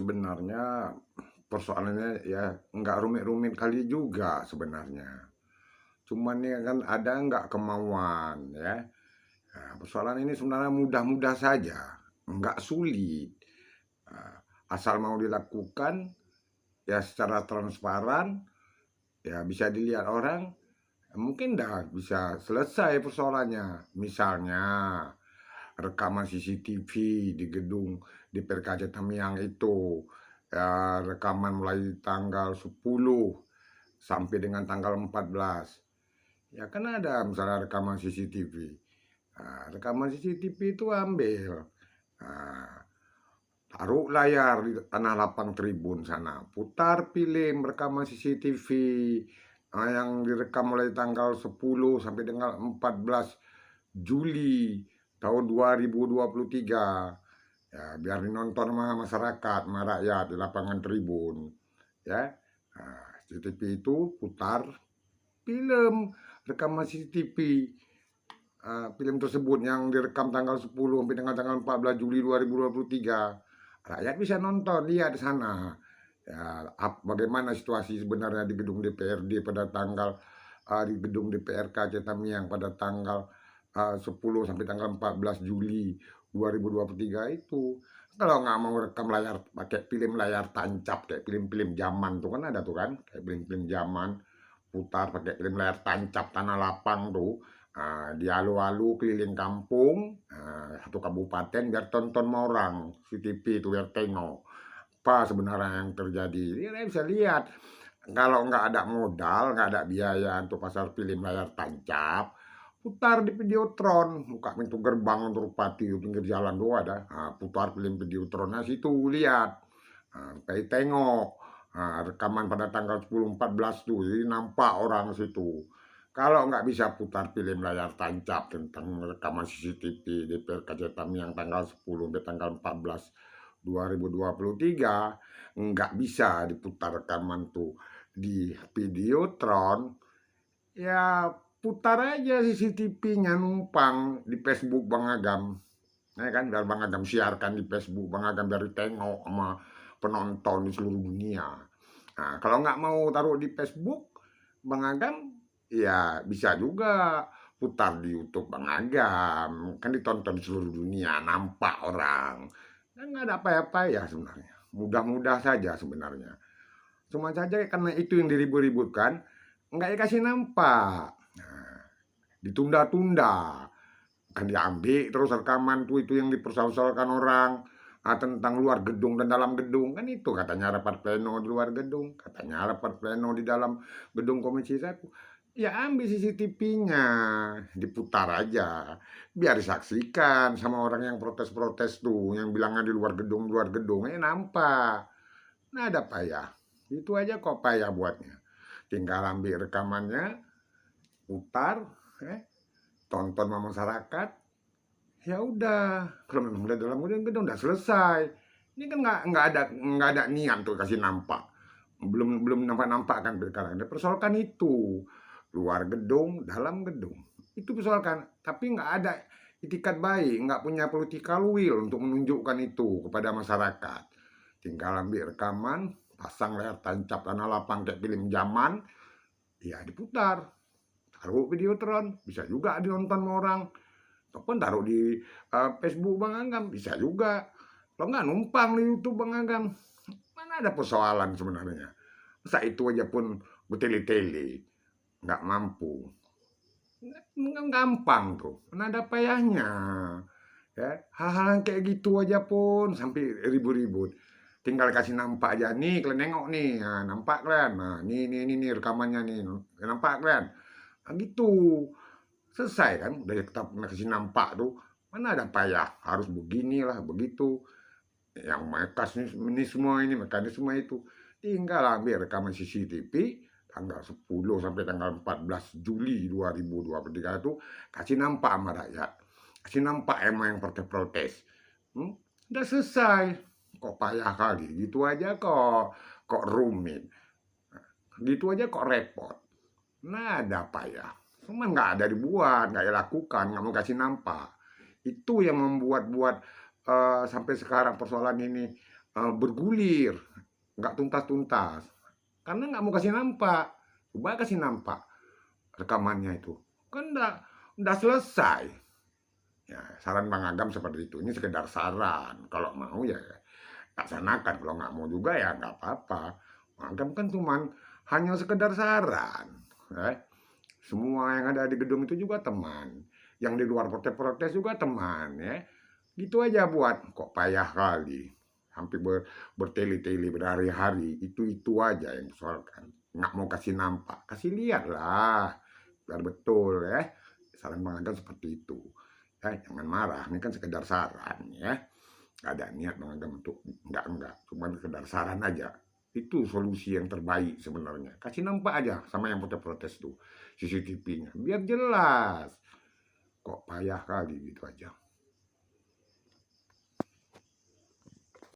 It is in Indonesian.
sebenarnya persoalannya ya nggak rumit-rumit kali juga sebenarnya. Cuman ya kan ada nggak kemauan ya. Nah, persoalan ini sebenarnya mudah-mudah saja, nggak sulit. Nah, asal mau dilakukan ya secara transparan, ya bisa dilihat orang, mungkin dah bisa selesai persoalannya. Misalnya rekaman CCTV di gedung DPRK Tamiang itu, ya, rekaman mulai tanggal 10 sampai dengan tanggal 14. Ya kan ada misalnya rekaman CCTV. Nah, rekaman CCTV itu ambil, nah, taruh layar di tanah lapang tribun sana, putar film rekaman CCTV, yang direkam mulai tanggal 10 sampai dengan 14 Juli tahun 2023. Ya, biar dinonton sama masyarakat, sama rakyat di lapangan tribun. Ya, nah, CCTV itu putar film rekaman CCTV. Film tersebut yang direkam tanggal 10 sampai dengan tanggal 14 Juli 2023. Rakyat bisa nonton, lihat di sana. Ya, bagaimana situasi sebenarnya di gedung DPRD pada tanggal di gedung DPRK Tamiang pada tanggal 10 sampai tanggal 14 Juli 2023 itu. Kalau nggak mau rekam layar pakai film layar tancap kayak film-film zaman tuh kan ada tuh kan kayak film-film zaman putar pakai film layar tancap tanah lapang tuh. Di alu-alu keliling kampung, satu kabupaten biar tonton sama orang CCTV itu biar tengok apa sebenarnya yang terjadi. Dia bisa lihat. Kalau nggak ada modal, nggak ada biaya untuk pasar film layar tancap, putar di Videotron, buka pintu gerbang untuk Pati pinggir jalan tuh ada. Putar film Videotronnya situ lihat, kayak tengok. Rekaman pada tanggal 10-14 tuh, jadi nampak orang situ. Kalau nggak bisa putar film layar tancap tentang rekaman CCTV DPR Kacetam yang tanggal 10 sampai tanggal 14 2023, nggak bisa diputar rekaman tuh di Videotron, ya putar aja CCTV-nya numpang di Facebook Bang Agam. Ya kan, biar Bang Agam siarkan di Facebook Bang Agam biar ditengok sama penonton di seluruh dunia. Nah, kalau nggak mau taruh di Facebook Bang Agam, ya bisa juga putar di YouTube Bang Agam. Kan ditonton di seluruh dunia, nampak orang. Kan nggak ada apa-apa ya sebenarnya. Mudah-mudah saja sebenarnya. Cuma saja karena itu yang diribut-ributkan, nggak dikasih nampak. Nah, ditunda-tunda. Kan diambil terus rekaman tuh itu yang dipersoalkan orang, tentang luar gedung dan dalam gedung. Kan itu katanya rapat pleno di luar gedung, katanya rapat pleno di dalam gedung Komisi 1. Ya ambil CCTV-nya, diputar aja. Biar disaksikan sama orang yang protes-protes tuh, yang bilangnya di luar gedung, nampak. Nah ada payah. Itu aja kok payah buatnya. Tinggal ambil rekamannya, putar, tonton sama masyarakat, ya udah. Kalau memang udah dalam gedung udah selesai. Ini kan nggak ada niat tuh kasih nampak. Belum belum nampak kan sekarang. Persoalkan itu luar gedung, dalam gedung. Itu persoalkan. Tapi nggak ada itikat baik, nggak punya political will untuk menunjukkan itu kepada masyarakat. Tinggal ambil rekaman, pasang layar tancap tanah lapang kayak film zaman, ya diputar. Taruh Videotron, bisa juga ditonton orang. Ataupun taruh di Facebook Bang Agam, bisa juga. Kalau nggak numpang di YouTube Bang Agam. Mana ada persoalan sebenarnya. Masa itu aja pun bertele-tele, nggak mampu. Nggak gampang tuh, mana ada payahnya. Ya, hal-hal yang kayak gitu aja pun sampai ribut-ribut. Tinggal kasih nampak aja nih, kalian nengok nih, nah, nampak kalian, nah nih rekamannya nih, nampak kalian, nah, gitu. Selesai kan, udah kita kasih nampak tuh, mana ada payah, harus beginilah, begitu. Yang mekanisme itu, tinggal ambil rekaman CCTV, tanggal 10 sampai tanggal 14 Juli 2023 itu, kasih nampak sama rakyat. Kasih nampak emang yang protes-protes. Udah selesai. Kok payah kali, gitu aja kok rumit. Gitu aja kok repot. Nah ada payah. Cuma nggak ada dibuat, nggak dilakukan, nggak mau kasih nampak. Itu yang membuat sampai sekarang persoalan ini bergulir, nggak tuntas-tuntas. Karena nggak mau kasih nampak. Coba kasih nampak rekamannya itu. Kan udah selesai. Ya, saran Bang Agam seperti itu. Ini sekedar saran. Kalau mau ya laksanakan. Kalau nggak mau juga ya nggak apa-apa. Bang Agam kan cuman hanya sekedar saran. Semua yang ada di gedung itu juga teman. Yang di luar protes-protes juga teman ya. Gitu aja buat kok payah kali. Hampir bertele-tele berhari-hari. Itu aja yang disoalkan. Nggak mau kasih nampak. Kasih lihat lah. Biar betul ya. Saran Bang Agam seperti itu. Ya, jangan marah. Ini kan sekedar saran ya. Gak ada niat Bang Agam untuk enggak. Cuma sekedar saran aja. Itu solusi yang terbaik sebenarnya. Kasih nampak aja sama yang protes-protes tuh. CCTV-nya. Biar jelas. Kok payah kali gitu aja.